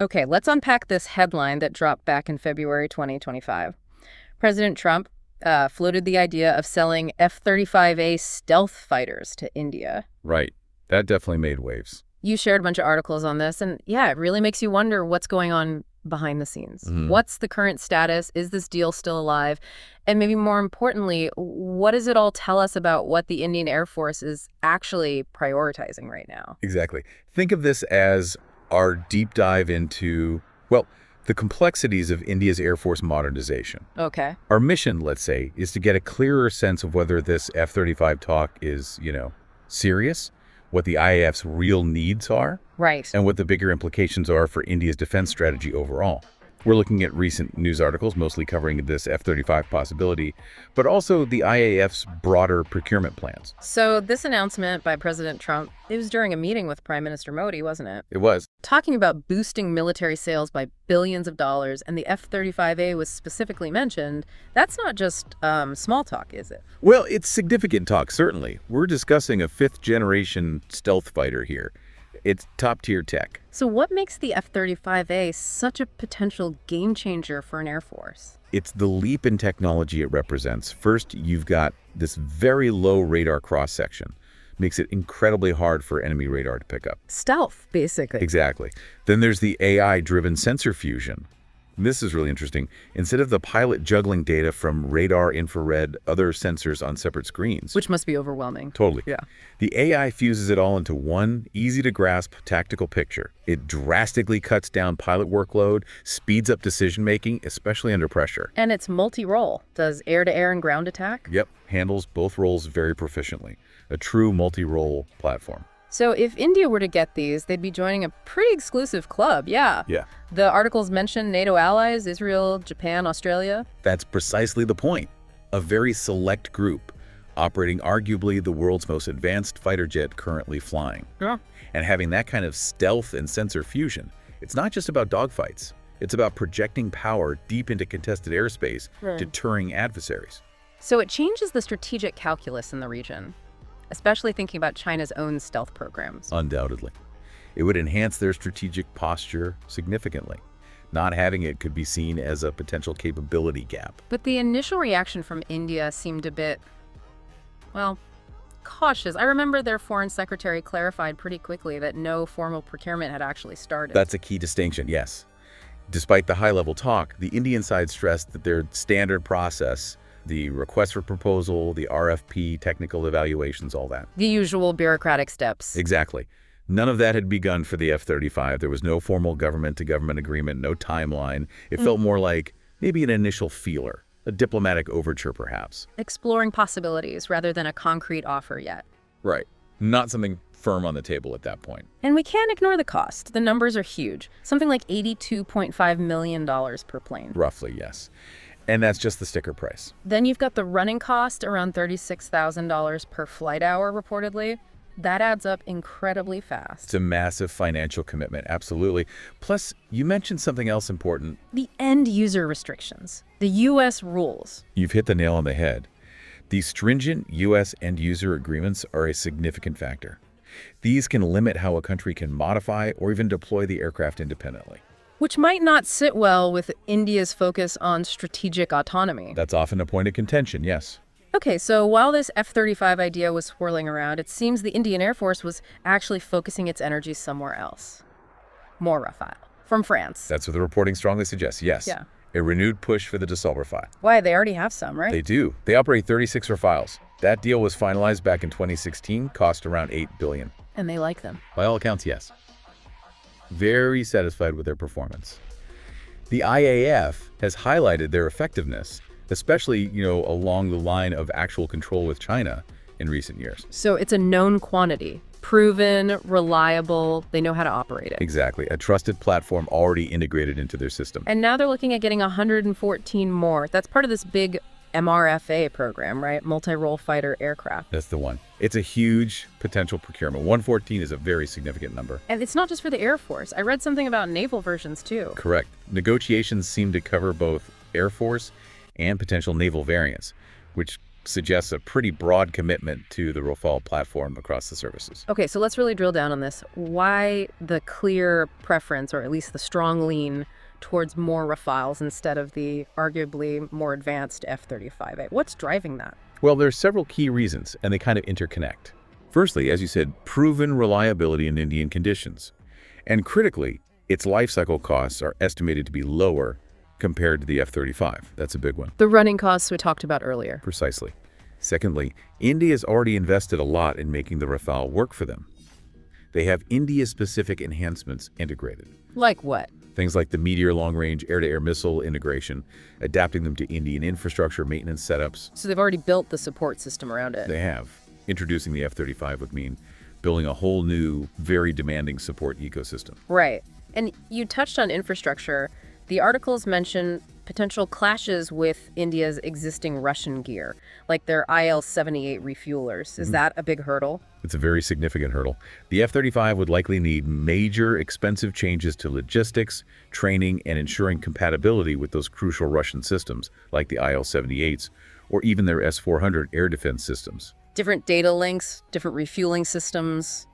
Okay, let's unpack this headline that dropped back in February 2025. President Trump floated the idea of selling F-35A stealth fighters to India. Right. That definitely made waves. You shared a bunch of articles on this, and yeah, it really makes you wonder what's going on behind the scenes. What's the current status? Is this deal still alive? And maybe more importantly, what does it all tell us about what the Indian Air Force is actually prioritizing right now? Exactly. Think of this as our deep dive into, well, the complexities of India's Air Force modernization. Okay. Our mission, let's say, is to get a clearer sense of whether this F-35 talk is, serious, what the IAF's real needs are, Right. and what the bigger implications are for India's defense strategy overall. We're looking at recent news articles, mostly covering this F-35 possibility, but also the IAF's broader procurement plans. So this announcement by President Trump, it was during a meeting with Prime Minister Modi, wasn't it? It was. Talking about boosting military sales by billions of dollars, and the F-35A was specifically mentioned. That's not just small talk, is it? Well, it's significant talk, certainly. We're discussing a fifth-generation stealth fighter here. It's top-tier tech. So what makes the F-35A such a potential game changer for an Air Force? It's the leap in technology it represents. First, you've got this very low radar cross-section. Makes it incredibly hard for enemy radar to pick up. Stealth, basically. Exactly. Then there's the AI-driven sensor fusion. This is really interesting. Instead of the pilot juggling data from radar, infrared, other sensors on separate screens. Which must be overwhelming. Totally. Yeah. The AI fuses it all into one easy-to-grasp tactical picture. It drastically cuts down pilot workload, speeds up decision-making, especially under pressure. And it's multi-role. Does air-to-air and ground attack? Yep, handles both roles very proficiently. A true multi-role platform. So if India were to get these, they'd be joining a pretty exclusive club, yeah. Yeah. The articles mention NATO allies, Israel, Japan, Australia. That's precisely the point. A very select group, operating arguably the world's most advanced fighter jet currently flying. Yeah. And having that kind of stealth and sensor fusion, it's not just about dogfights. It's about projecting power deep into contested airspace, deterring adversaries. So it changes the strategic calculus in the region, especially thinking about China's own stealth programs. Undoubtedly. It would enhance their strategic posture significantly. Not having it could be seen as a potential capability gap. But the initial reaction from India seemed a bit, well, cautious. I remember their foreign secretary clarified pretty quickly that no formal procurement had actually started. That's a key distinction, yes. Despite the high-level talk, the Indian side stressed that their standard process, the request for proposal, the RFP, technical evaluations, all that. The usual bureaucratic steps. Exactly. None of that had begun for the F-35. There was no formal government-to-government agreement, no timeline. It felt more like maybe an initial feeler, a diplomatic overture perhaps. Exploring possibilities rather than a concrete offer yet. Right. Not something firm on the table at that point. And we can't ignore the cost. The numbers are huge. Something like $82.5 million per plane. Roughly, yes. And that's just the sticker price. Then you've got the running cost, around $36,000 per flight hour, reportedly. That adds up incredibly fast. It's a massive financial commitment, absolutely. Plus, you mentioned something else important. The end user restrictions, the U.S. rules. You've hit the nail on the head. These stringent U.S. end user agreements are a significant factor. These can limit how a country can modify or even deploy the aircraft independently. Which might not sit well with India's focus on strategic autonomy. That's often a point of contention, yes. Okay, so while this F-35 idea was swirling around, it seems the Indian Air Force was actually focusing its energy somewhere else. More Rafale. From France. That's what the reporting strongly suggests, yes. Yeah. A renewed push for the Dassault Rafale. Why, they already have some, right? They do. They operate 36 Rafales. That deal was finalized back in 2016, cost around $8 billion. And they like them. By all accounts, yes. Very satisfied with their performance. The IAF has highlighted their effectiveness, especially, along the line of actual control with China in recent years. So it's a known quantity, proven, reliable, they know how to operate it. Exactly. A trusted platform already integrated into their system. And now they're looking at getting 114 more. That's part of this big MRFA program, right? Multi-role fighter aircraft. That's the one. It's a huge potential procurement. 114 is a very significant number. And it's not just for the Air Force. I read something about naval versions too. Correct. Negotiations seem to cover both Air Force and potential naval variants, which suggests a pretty broad commitment to the Rafale platform across the services. Okay, so let's really drill down on this. Why the clear preference, or at least the strong lean, towards more Rafales instead of the arguably more advanced F-35A? What's driving that? Well, there's several key reasons, and they kind of interconnect. Firstly, as you said, proven reliability in Indian conditions. And critically, its life cycle costs are estimated to be lower compared to the F-35. That's a big one. The running costs we talked about earlier. Precisely. Secondly, India has already invested a lot in making the Rafale work for them. They have India-specific enhancements integrated. Like what? Things like the Meteor long-range air-to-air missile integration, adapting them to Indian infrastructure maintenance setups. So they've already built the support system around it. They have. Introducing the F-35 would mean building a whole new, very demanding support ecosystem. Right. And you touched on infrastructure. The articles mention potential clashes with India's existing Russian gear, like their IL-78 refuelers. Is that a big hurdle? It's a very significant hurdle. The F-35 would likely need major, expensive changes to logistics, training, and ensuring compatibility with those crucial Russian systems, like the IL-78s, or even their S-400 air defense systems. Different data links, different refueling systems,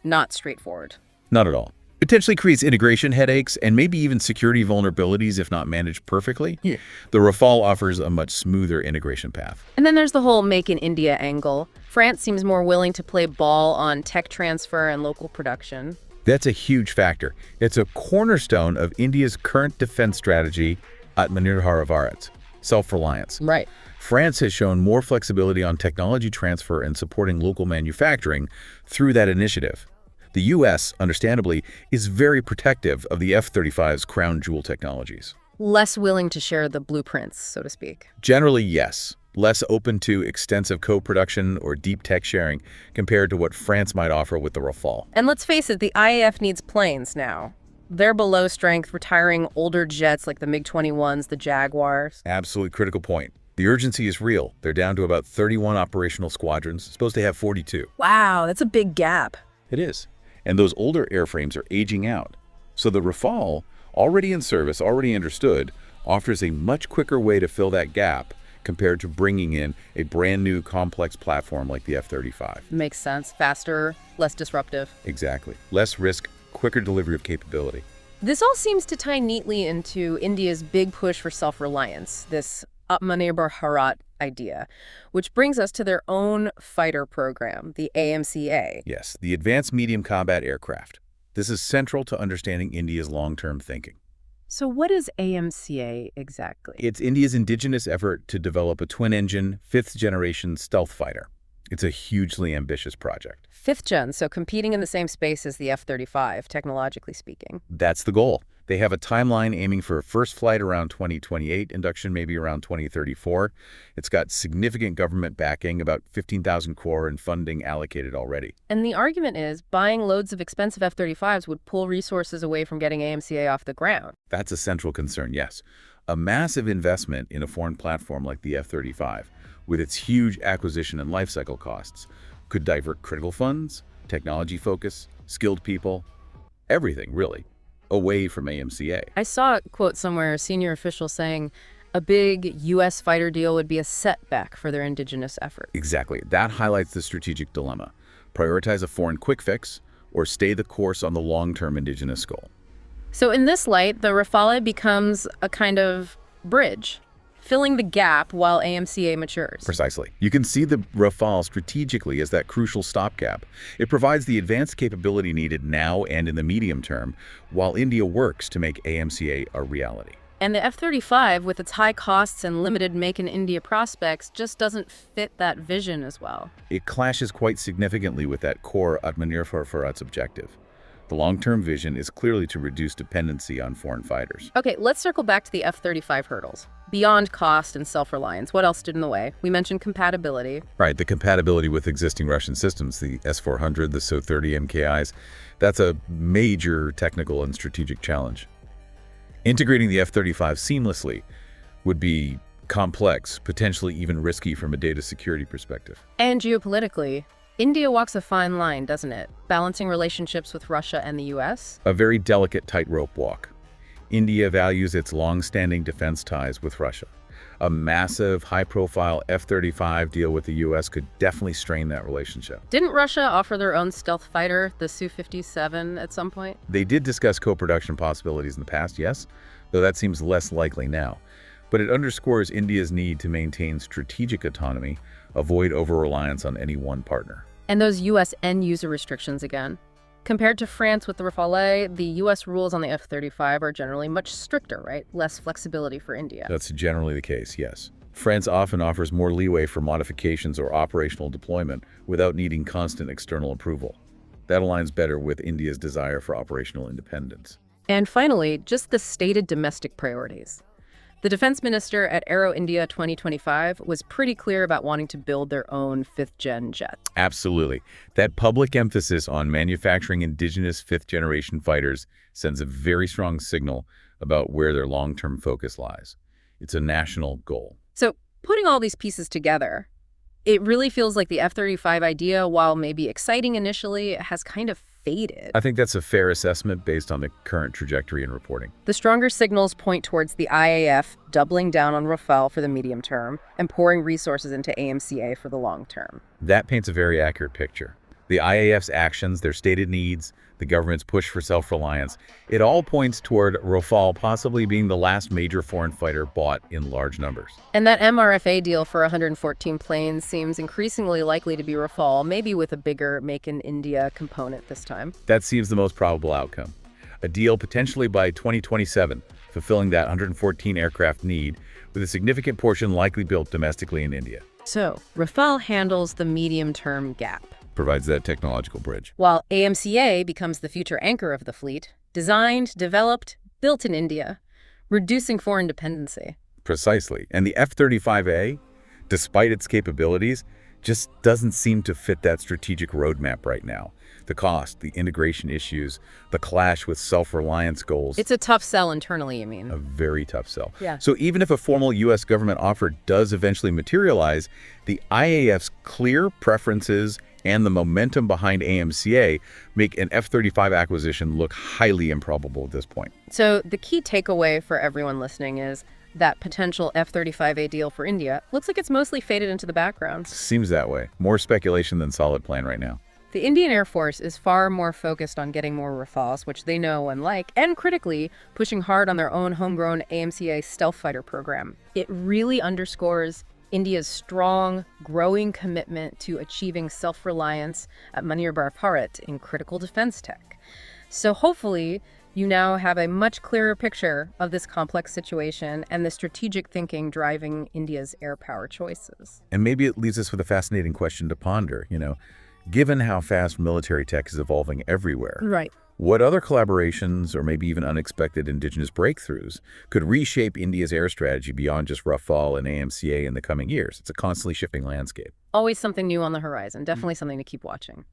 not straightforward. Not at all. Potentially creates integration headaches and maybe even security vulnerabilities if not managed perfectly. Yeah. The Rafale offers a much smoother integration path. And then there's the whole Make in India angle. France seems more willing to play ball on tech transfer and local production. That's a huge factor. It's a cornerstone of India's current defense strategy, Atmanirbhar Bharat, self-reliance. Right. France has shown more flexibility on technology transfer and supporting local manufacturing through that initiative. The U.S., understandably, is very protective of the F-35's crown jewel technologies. Less willing to share the blueprints, so to speak. Generally, yes. Less open to extensive co-production or deep tech sharing compared to what France might offer with the Rafale. And let's face it, the IAF needs planes now. They're below strength, retiring older jets like the MiG-21s, the Jaguars. Absolutely critical point. The urgency is real. They're down to about 31 operational squadrons, supposed to have 42. Wow, that's a big gap. It is. And those older airframes are aging out. So the Rafale, already in service, already understood, offers a much quicker way to fill that gap compared to bringing in a brand new complex platform like the F-35. Makes sense. Faster, less disruptive. Exactly. Less risk, quicker delivery of capability. This all seems to tie neatly into India's big push for self-reliance, this Atmanirbhar Bharat idea, which brings us to their own fighter program, the AMCA. Yes, the Advanced Medium Combat Aircraft. This is central to understanding India's long-term thinking. So what is AMCA exactly? It's India's indigenous effort to develop a twin-engine, fifth-generation stealth fighter. It's a hugely ambitious project. Fifth gen, so competing in the same space as the F-35, technologically speaking. That's the goal. They have a timeline aiming for first flight around 2028, induction maybe around 2034. It's got significant government backing, about 15,000 crore in funding allocated already. And the argument is buying loads of expensive F-35s would pull resources away from getting AMCA off the ground. That's a central concern, yes. A massive investment in a foreign platform like the F-35, with its huge acquisition and lifecycle costs, could divert critical funds, technology focus, skilled people, everything, really, away from AMCA. I saw a quote somewhere, a senior official saying a big U.S. fighter deal would be a setback for their indigenous effort. Exactly. That highlights the strategic dilemma. Prioritize a foreign quick fix or stay the course on the long-term indigenous goal. So in this light, the Rafale becomes a kind of bridge, filling the gap while AMCA matures. Precisely. You can see the Rafale strategically as that crucial stopgap. It provides the advanced capability needed now and in the medium term, while India works to make AMCA a reality. And the F-35, with its high costs and limited Make in India prospects, just doesn't fit that vision as well. It clashes quite significantly with that core Atmanirbhar Bharat's objective. The long-term vision is clearly to reduce dependency on foreign fighters. Okay, let's circle back to the F-35 hurdles. Beyond cost and self-reliance, what else stood in the way? We mentioned compatibility. Right, the compatibility with existing Russian systems, the S-400, the Su-30 MKIs, that's a major technical and strategic challenge. Integrating the F-35 seamlessly would be complex, potentially even risky from a data security perspective. And geopolitically, India walks a fine line, doesn't it? Balancing relationships with Russia and the U.S.? A very delicate tightrope walk. India values its long-standing defense ties with Russia. A massive, high-profile F-35 deal with the U.S. could definitely strain that relationship. Didn't Russia offer their own stealth fighter, the Su-57, at some point? They did discuss co-production possibilities in the past, yes, though that seems less likely now. But it underscores India's need to maintain strategic autonomy, avoid over-reliance on any one partner. And those U.S. end-user restrictions again. Compared to France with the Rafale, the U.S. rules on the F-35 are generally much stricter, right? Less flexibility for India. That's generally the case, yes. France often offers more leeway for modifications or operational deployment without needing constant external approval. That aligns better with India's desire for operational independence. And finally, just the stated domestic priorities. The defense minister at Aero India 2025 was pretty clear about wanting to build their own fifth-gen jet. Absolutely. That public emphasis on manufacturing indigenous fifth-generation fighters sends a very strong signal about where their long-term focus lies. It's a national goal. So putting all these pieces together, it really feels like the F-35 idea, while maybe exciting initially, has kind of faded. I think that's a fair assessment based on the current trajectory and reporting. The stronger signals point towards the IAF doubling down on Rafale for the medium term and pouring resources into AMCA for the long term. That paints a very accurate picture. The IAF's actions, their stated needs, the government's push for self-reliance, it all points toward Rafale possibly being the last major foreign fighter bought in large numbers. And that MRFA deal for 114 planes seems increasingly likely to be Rafale, maybe with a bigger Make in India component this time. That seems the most probable outcome. A deal potentially by 2027, fulfilling that 114 aircraft need, with a significant portion likely built domestically in India. So, Rafale handles the medium-term gap. Provides that technological bridge. While AMCA becomes the future anchor of the fleet, designed, developed, built in India, reducing foreign dependency. Precisely. And the F-35A, despite its capabilities, just doesn't seem to fit that strategic roadmap right now. The cost, the integration issues, the clash with self-reliance goals. It's a tough sell internally, you mean? A very tough sell. Yeah. So even if a formal U.S. government offer does eventually materialize, the IAF's clear preferences and the momentum behind AMCA make an F-35 acquisition look highly improbable at this point. So the key takeaway for everyone listening is that potential F-35A deal for India looks like it's mostly faded into the background. Seems that way. More speculation than solid plan right now. The Indian Air Force is far more focused on getting more Rafales, which they know and like, and critically, pushing hard on their own homegrown AMCA stealth fighter program. It really underscores India's strong, growing commitment to achieving self-reliance at Manir Bharat in critical defense tech. So hopefully, you now have a much clearer picture of this complex situation and the strategic thinking driving India's air power choices. And maybe it leaves us with a fascinating question to ponder, given how fast military tech is evolving everywhere. Right. What other collaborations or maybe even unexpected indigenous breakthroughs could reshape India's air strategy beyond just Rafale and AMCA in the coming years? It's a constantly shifting landscape. Always something new on the horizon. Definitely something to keep watching.